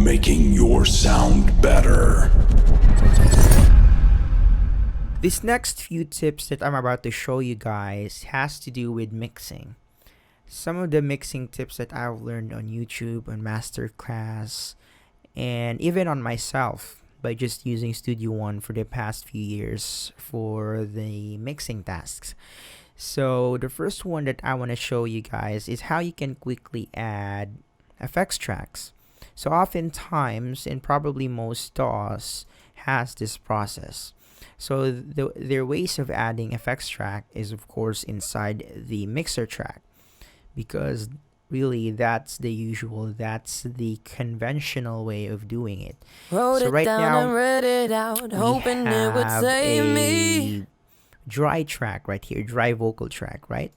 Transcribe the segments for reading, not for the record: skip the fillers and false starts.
making your sound better. This next few tips that I'm about to show you guys has to do with mixing. Some of the mixing tips that I've learned on YouTube, on Masterclass, and even on myself by just using Studio One for the past few years for the mixing tasks. So the first one that I want to show you guys is how you can quickly add effects tracks. So oftentimes, and probably most DAWs has this process. So their ways of adding effects track is of course inside the mixer track, because really that's the conventional way of doing it. Wrote So it right down now and read it out, we hoping it would have save a me. dry track right here, dry vocal track, right?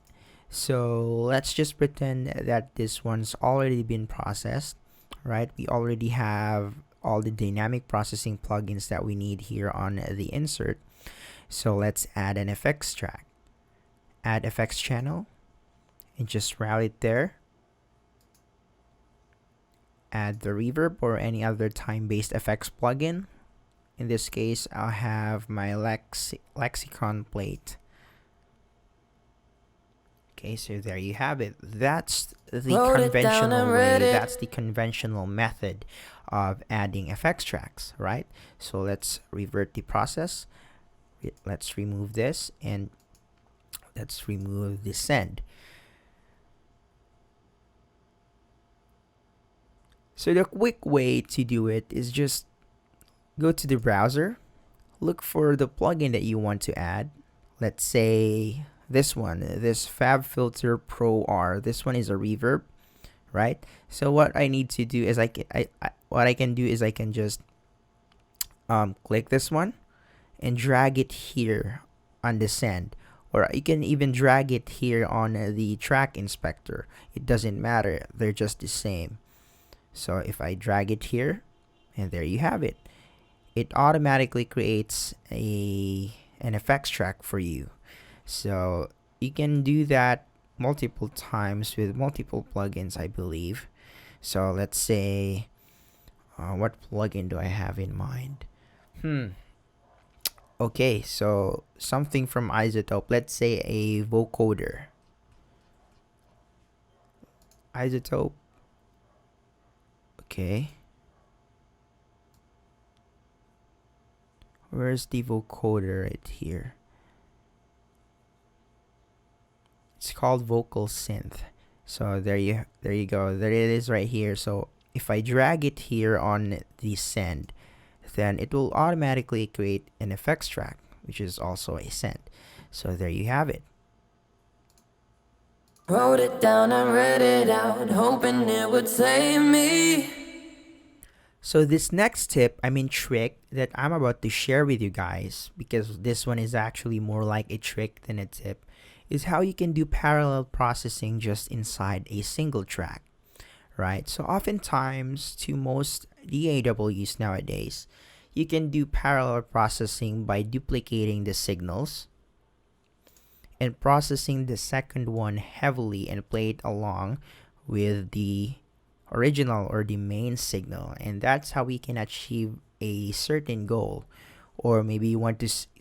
So let's just pretend that this one's already been processed, right? We already have all the dynamic processing plugins that we need here on the insert. So let's add an effects track. Add effects channel and just route it there. Add the reverb or any other time-based effects plugin. In this case, I'll have my lexicon plate. Okay, so there you have it. That's the Wrote it down conventional and way. read it. That's the conventional method of adding effects tracks, right? So let's revert the process. Let's remove this and let's remove the send. So the quick way to do it is just go to the browser, look for the plugin that you want to add. Let's say this one, this FabFilter Pro R. This one is a reverb, right? So what I need to do is I can just click this one and drag it here on the send, or you can even drag it here on the track inspector. It doesn't matter, they're just the same. So if I drag it here, and there you have it, it automatically creates an effects track for you. So you can do that multiple times with multiple plugins, I believe. So let's say, what plugin do I have in mind? Okay, so something from Isotope. Let's say a vocoder. Isotope. Okay. Where's the vocoder right here? It's called Vocal Synth. So there you go. There it is right here. So if I drag it here on the send, then it will automatically create an effects track, which is also a send. So there you have it. Wrote it down and read it out, hoping it would save me. So this next tip, trick that I'm about to share with you guys, because this one is actually more like a trick than a tip, is how you can do parallel processing just inside a single track, right? So oftentimes, to most DAWs nowadays, you can do parallel processing by duplicating the signals and processing the second one heavily and play it along with the original or the main signal, and that's how we can achieve a certain goal. Or maybe you want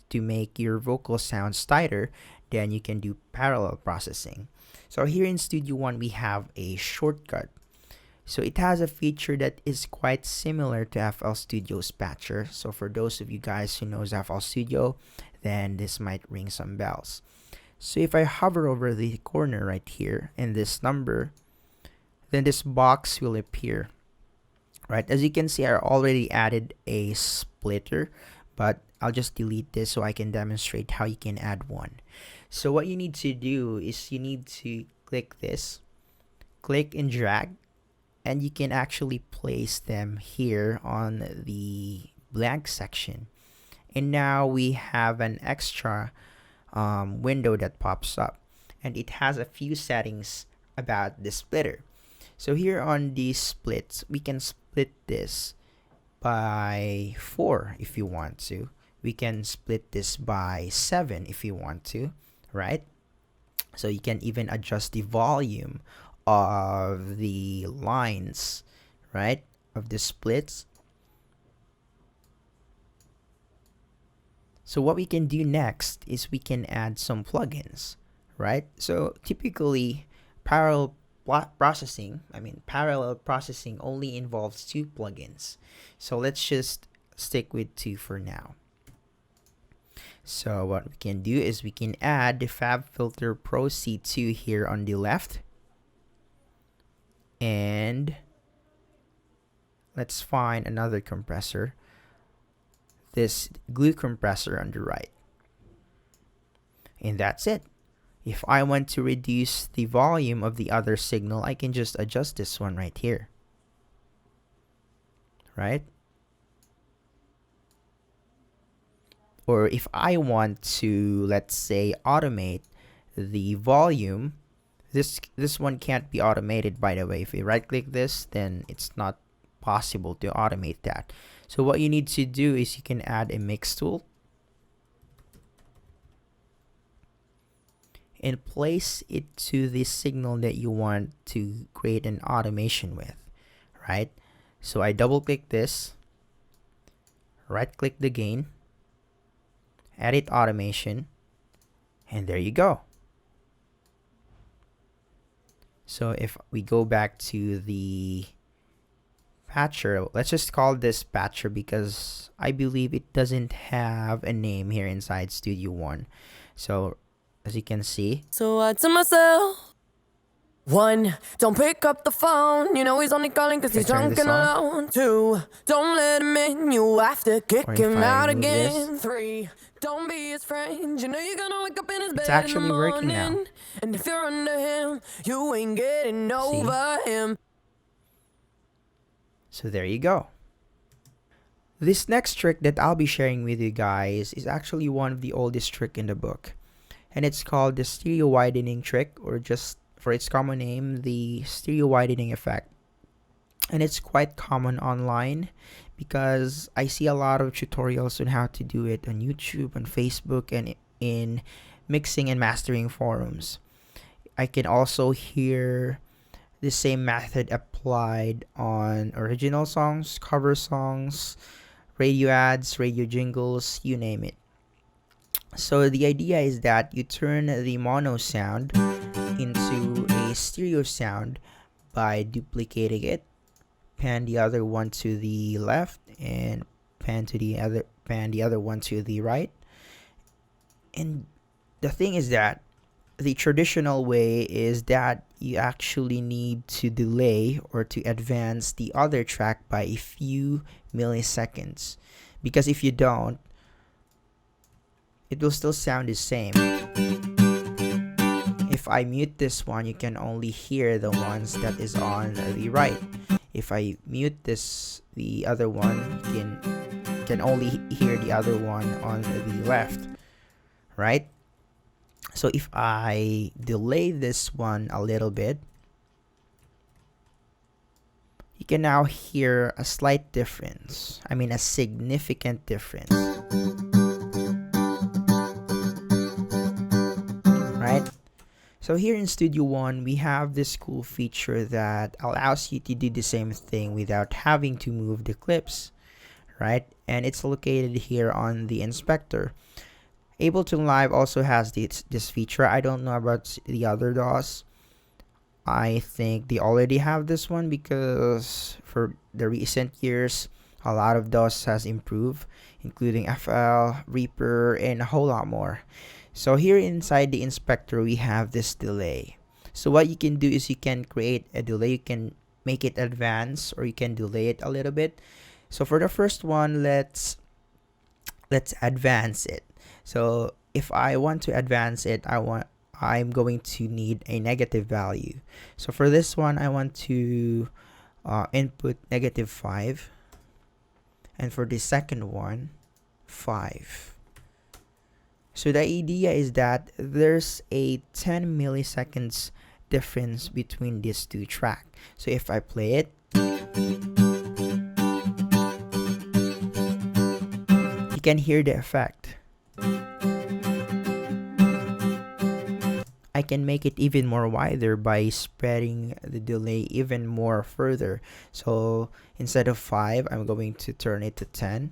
to make your vocal sounds tighter, then you can do parallel processing. So here in Studio One we have a shortcut. So it has a feature that is quite similar to FL Studio's patcher. So for those of you guys who knows FL Studio, then this might ring some bells. So if I hover over the corner right here and this number, then this box will appear, right? As you can see, I already added a splitter, but I'll just delete this so I can demonstrate how you can add one. So what you need to do is you need to click this, click and drag, and you can actually place them here on the blank section. And now we have an extra window that pops up, and it has a few settings about the splitter. So here on these splits, we can split this by 4 if you want to. We can split this by 7 if you want to, right? So you can even adjust the volume of the lines, right? of the splits. So what we can do next is we can add some plugins, right? So typically parallel processing only involves 2 plugins. So let's just stick with 2 for now. So what we can do is we can add the FabFilter Pro C2 here on the left. And let's find another compressor. This glue compressor on the right. And that's it. If I want to reduce the volume of the other signal, I can just adjust this one right here. Right? Or if I want to, let's say, automate the volume, this one can't be automated, by the way. If you right click this, then it's not possible to automate that. So what you need to do is you can add a mix tool and place it to the signal that you want to create an automation with, right? So I double click this, right click the gain, edit automation, and there you go. So if we go back to the patcher, let's just call this patcher because I believe it doesn't have a name here inside Studio One. So as you can see, So I tell myself, 1, don't pick up the phone. You know he's only calling because he's Can I turn drunk this and on? alone. 2, don't let him in. You have to kick Or if him I out remove again. this. 3, don't be his friend. You know you're gonna wake up in his bed actually in the working morning. now. And if you're under him, you ain't getting over him. So there you go. This next trick that I'll be sharing with you guys is actually one of the oldest trick in the book. And it's called the stereo widening trick, or just for its common name, the stereo widening effect. And it's quite common online because I see a lot of tutorials on how to do it on YouTube, on Facebook, and in mixing and mastering forums. I can also hear the same method applied on original songs, cover songs, radio ads, radio jingles, you name it. So the idea is that you turn the mono sound into a stereo sound by duplicating it, pan the other one to the left, and pan the other one to the right. And the thing is that the traditional way is that you actually need to delay or to advance the other track by a few milliseconds, because if you don't, it will still sound the same. If I mute this one, you can only hear the ones that is on the right. If I mute the other one, you can only hear the other one on the left, right? So if I delay this one a little bit, you can now hear a slight difference. I mean, a significant difference. Right? So here in Studio One, we have this cool feature that allows you to do the same thing without having to move the clips, right? And it's located here on the inspector. Ableton Live also has this feature. I don't know about the other DAWs. I think they already have this one because for the recent years, a lot of DAWs has improved, including FL, Reaper, and a whole lot more. So here inside the inspector, we have this delay. So what you can do is you can create a delay. You can make it advance, or you can delay it a little bit. So for the first one, let's advance it. So if I want to advance it, I'm going to need a negative value. So for this one, I want to input -5, and for the second one, 5. So the idea is that there's a 10 milliseconds difference between these two tracks. So if I play it, you can hear the effect. I I can make it even more wider by spreading the delay even more further. So instead of 5, I'm going to turn it to 10.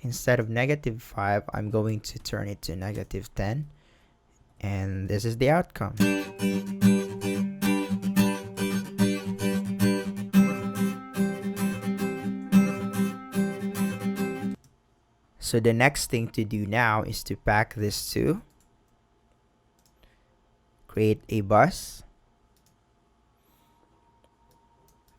Instead of -5, I'm going to turn it to -10. And this is the outcome. So the next thing to do now is to pack this too. Create a bus.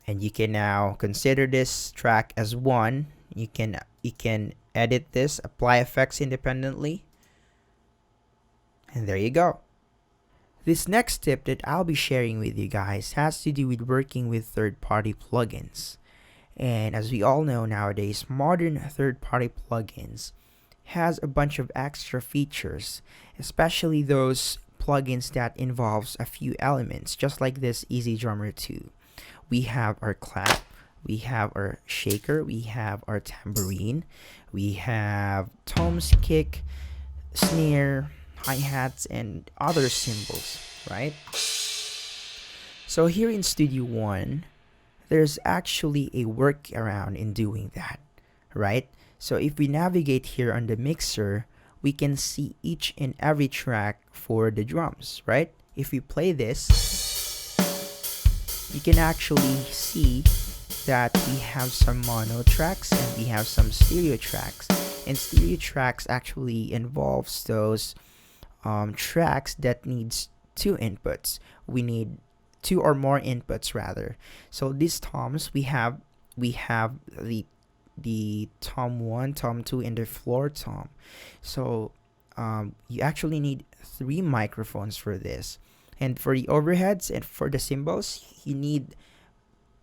And you can now consider this track as one. You can edit this, apply effects independently. And there you go. This next tip that I'll be sharing with you guys has to do with working with third-party plugins. And as we all know nowadays, modern third-party plugins has a bunch of extra features, especially those plugins that involves a few elements, just like this Easy Drummer 2. We have our clap, we have our shaker, we have our tambourine, we have toms, kick, snare, hi-hats, and other cymbals, right? So here in Studio One, there's actually a workaround in doing that, right? So if we navigate here on the mixer, we can see each and every track for the drums, right? If we play this, you can actually see that we have some mono tracks and we have some stereo tracks. And stereo tracks actually involves those tracks that needs 2 inputs. We need 2 or more inputs rather. So these toms, we have the tom 1, tom 2, and the floor tom. So you actually need 3 microphones for this. And for the overheads and for the cymbals, you need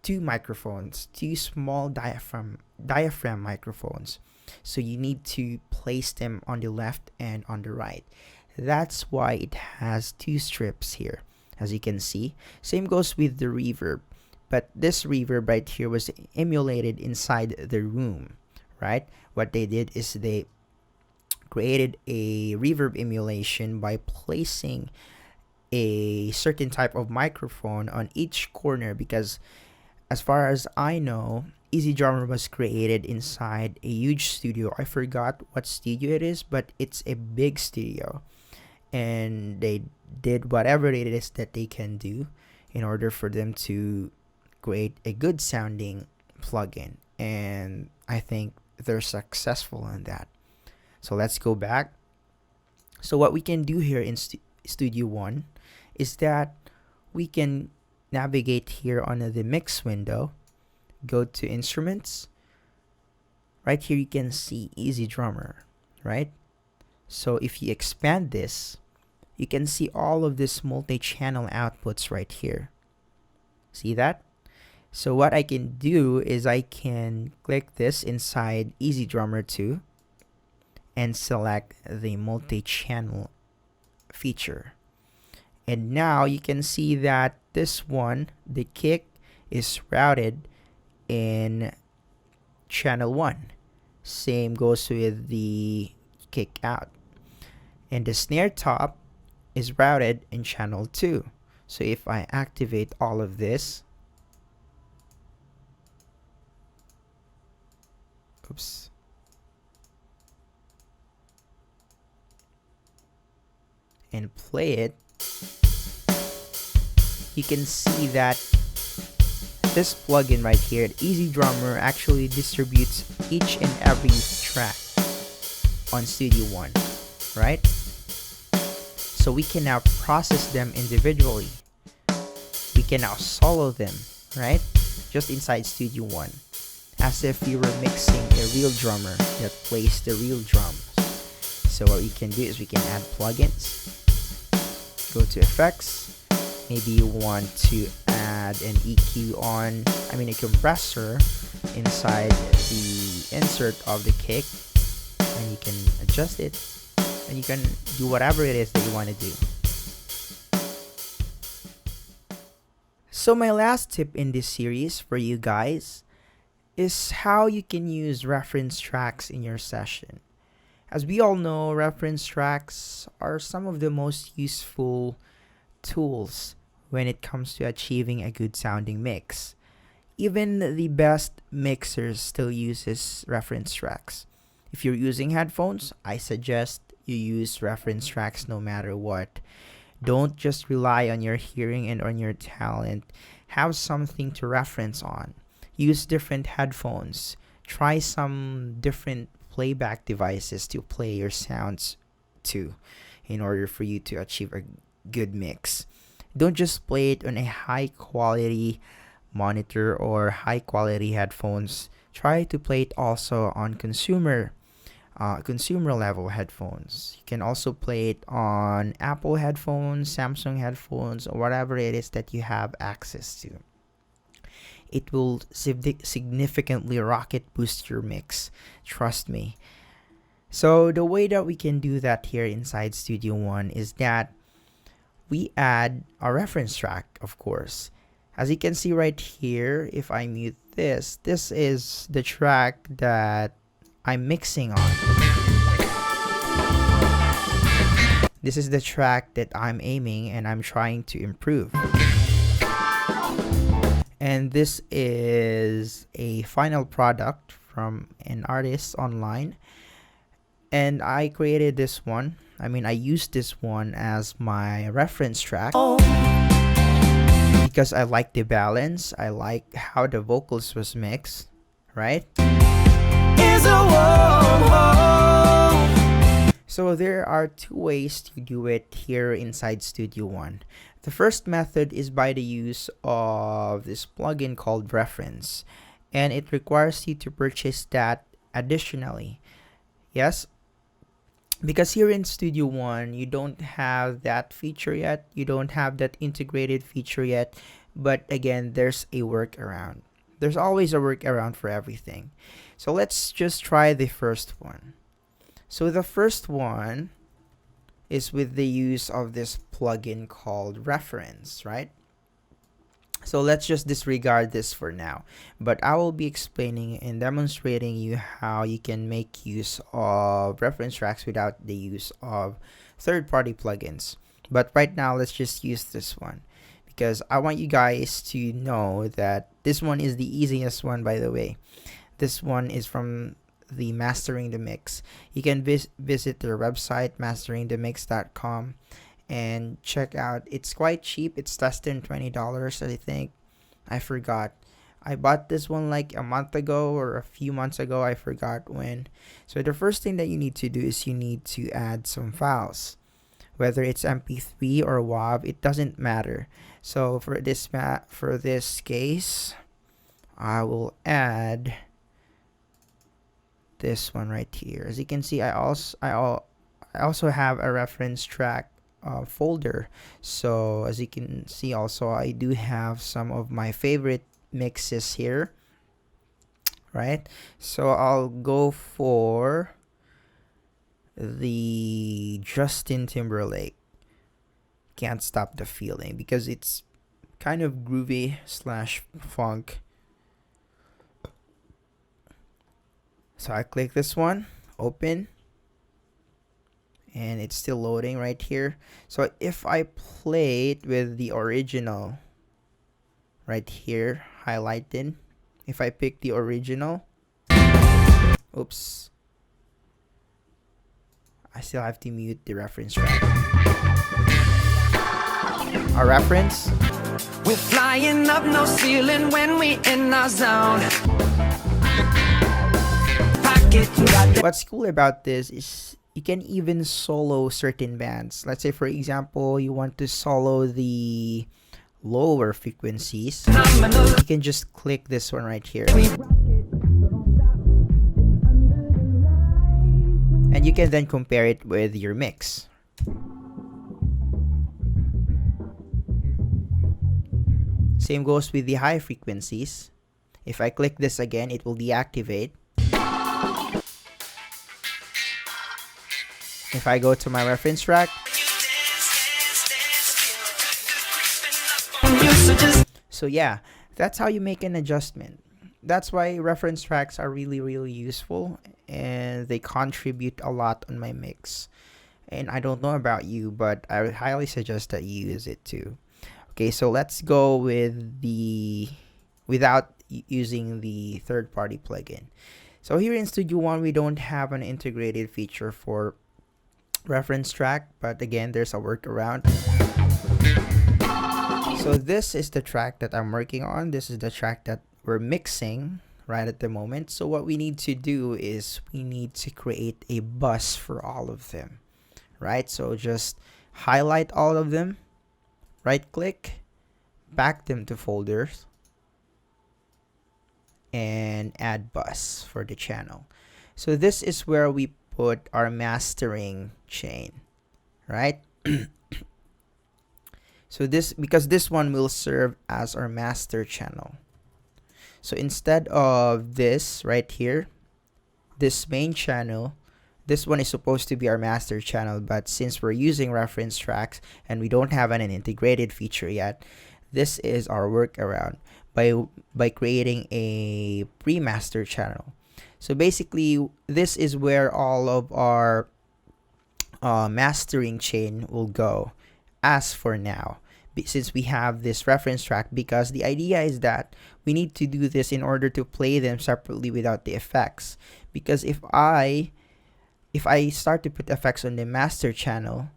2 microphones, 2 small diaphragm microphones. So you need to place them on the left and on the right. That's why it has 2 strips here, as you can see. Same goes with the reverb, but this reverb right here was emulated inside the room, right? What they did is they created a reverb emulation by placing a certain type of microphone on each corner, because as far as I know, Easy Drummer was created inside a huge studio. I forgot what studio it is, but it's a big studio. And they did whatever it is that they can do in order for them to create a good sounding plugin. And I think they're successful in that. So let's go back. So what we can do here in Studio One is that we can navigate here on the mix window, go to instruments. Right here you can see Easy Drummer, right? So if you expand this, you can see all of this multi-channel outputs right here. See that? So what I can do is I can click this inside Easy Drummer 2 and select the multi-channel feature. And now you can see that this one, the kick, is routed in channel 1. Same goes with the kick out. And the snare top is routed in channel 2. So if I activate all of this, oops, and play it, you can see that this plugin right here, Easy Drummer, actually distributes each and every track on Studio One, right? So we can now process them individually. We can now solo them, right? Just inside Studio One, as if we were mixing a real drummer that plays the real drums. So what we can do is we can add plugins, go to effects. Maybe you want to add an EQ a compressor inside the insert of the kick, and you can adjust it, and you can do whatever it is that you want to do. So my last tip in this series for you guys is how you can use reference tracks in your session. As we all know, reference tracks are some of the most useful tools when it comes to achieving a good sounding mix. Even the best mixers still uses reference tracks. If you're using headphones, I suggest you use reference tracks no matter what. Don't just rely on your hearing and on your talent. Have something to reference on. Use different headphones. Try some different playback devices to play your sounds to in order for you to achieve a good mix. Don't just play it on a high quality monitor or high quality headphones. Try to play it also on consumer level headphones. You can also play it on Apple headphones, Samsung headphones, or whatever it is that you have access to. It will significantly rocket boost your mix. Trust me. So the way that we can do that here inside Studio One is that we add a reference track, of course. As you can see right here, if I mute this is the track that I'm mixing on. This is the track that I'm aiming and I'm trying to improve. And this is a final product from an artist online. And I created this one. I used this one as my reference track. Because I like the balance, I like how the vocals was mixed, right? So there are two ways to do it here inside Studio One. The first method is by the use of this plugin called Reference, and it requires you to purchase that additionally. Yes, because here in Studio One, you don't have that feature yet. You don't have that integrated feature yet. But again, there's a workaround. There's always a workaround for everything. So let's just try the first one. So the first one is with the use of this plugin called Reference, right? So let's just disregard this for now. But I will be explaining and demonstrating you how you can make use of reference tracks without the use of third-party plugins. But right now, let's just use this one, because I want you guys to know that this one is the easiest one, by the way. This one is from the Mastering the Mix. You can visit their website, masteringthemix.com, and check out. It's quite cheap. It's less than $20, I think. I forgot. I bought this one like a month ago or a few months ago. I forgot when. So the first thing that you need to do is you need to add some files. Whether it's MP3 or WAV, it doesn't matter. So for this case, I will add this one right here. As you can see, I also have a reference track folder. So as you can see, also I do have some of my favorite mixes here, right? So I'll go for the Justin Timberlake Can't Stop the Feeling, because it's kind of groovy / funk. So I click this one, open, and it's still loading right here. So if I play it with the original right here highlighted, if I pick the original, oops, I still have to mute the reference track. Our reference. We're flying up no ceiling when we in our zone. What's cool about this is you can even solo certain bands. Let's say, for example, you want to solo the lower frequencies. You can just click this one right here. And you can then compare it with your mix. Same goes with the high frequencies. If I click this again, it will deactivate. If I go to my reference track, so yeah, that's how you make an adjustment. That's why reference tracks are really, really useful, and they contribute a lot on my mix. And I don't know about you, but I would highly suggest that you use it too. Okay, so let's go with the without using the third-party plugin. So here in Studio One, we don't have an integrated feature for reference track, but again, there's a workaround. So this is the track that I'm working on. This is the track that we're mixing right at the moment. So what we need to do is we need to create a bus for all of them, right? So just highlight all of them, right click, back them to folders, and add bus for the channel. So this is where we put our mastering chain, right? So this, because this one will serve as our master channel. So instead of this right here, this main channel, this one is supposed to be our master channel, but since we're using reference tracks and we don't have an integrated feature yet, this is our workaround by creating a pre-master channel. So basically, this is where all of our mastering chain will go as for now, since we have this reference track, because the idea is that we need to do this in order to play them separately without the effects. Because if I start to put effects on the master channel,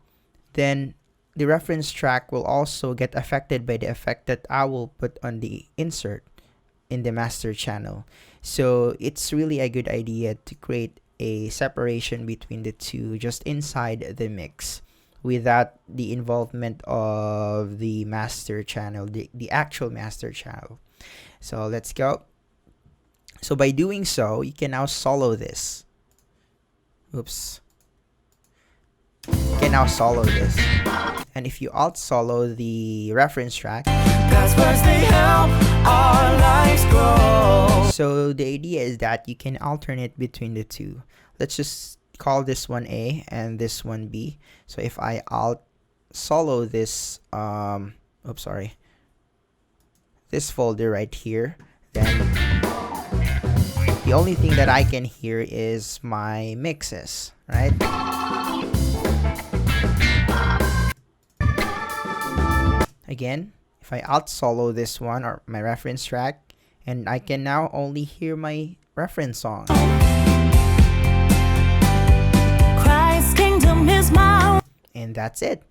then the reference track will also get affected by the effect that I will put on the insert in the master channel. So it's really a good idea to create a separation between the two just inside the mix without the involvement of the master channel, the actual master channel. So let's go. So by doing so, you can now solo this. Oops. You can now solo this. And if you alt solo the reference track, God's words, they help our lives grow. so the idea is that you can alternate between the two. Let's just call this one A and this one B. So if I alt solo this this folder right here, then the only thing that I can hear is my mixes, right? Again, if I alt solo this one or my reference track, and I can now only hear my reference song. Christ's kingdom is my. And that's it.